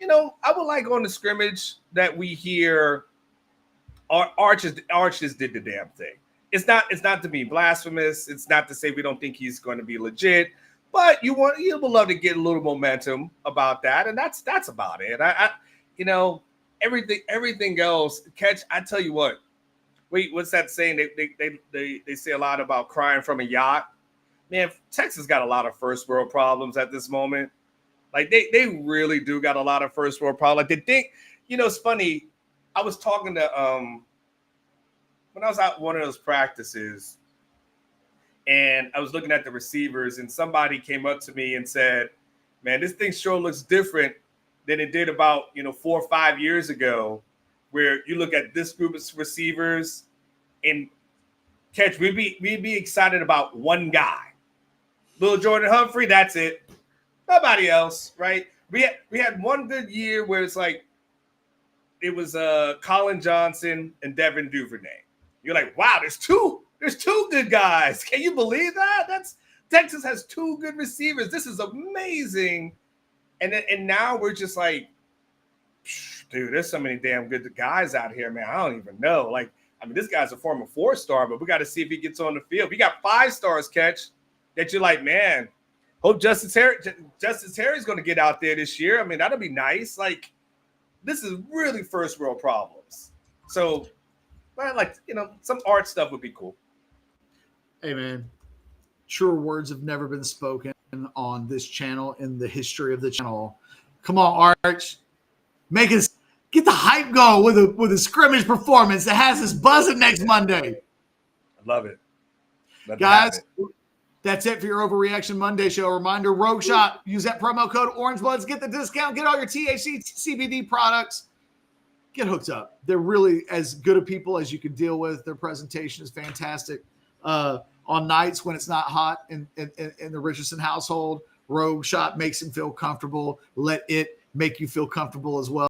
I would like on the scrimmage that we hear Arch just did the damn thing. It's not to be blasphemous. It's not to say we don't think he's going to be legit. But you would love to get a little momentum about that, and that's about it. Everything else, Catch. I tell you what. Wait, what's that saying? They say a lot about crying from a yacht. Man, Texas got a lot of first world problems at this moment. Like they really do got a lot of first world problems. Like they think, it's funny. I was talking to when I was at one of those practices. And I was looking at the receivers, and somebody came up to me and said, "Man, this thing sure looks different than it did about 4 or 5 years ago, where you look at this group of receivers and Catch. We'd be excited about one guy, Little Jordan Humphrey. That's it. Nobody else, right? We had one good year where it's like it was Colin Johnson and Devin Duvernay. You're like, wow, there's two good guys. Can you believe that? Texas has 2 good receivers. This is amazing. And now we're just like, dude, there's so many damn good guys out here, man. I don't even know. Like, I mean, this guy's a former 4-star, but we got to see if he gets on the field. We got 5 stars, Catch, that you're like, man, Hope Justice Harry's going to get out there this year. I mean, that'll be nice. Like, this is really first world problems. So, like, some art stuff would be cool. Hey, man, truer words have never been spoken on this channel in the history of the channel. Come on, Arch. Get the hype going with a scrimmage performance that has us buzzing next Monday. I love it. Guys, that's it for your Overreaction Monday show. Reminder, Rogue Shop, use that promo code OrangeBloods, get the discount, get all your THC, CBD products. Get hooked up. They're really as good of people as you can deal with. Their presentation is fantastic. On nights when it's not hot in the Richardson household, Rogue Shop makes him feel comfortable. Let it make you feel comfortable as well.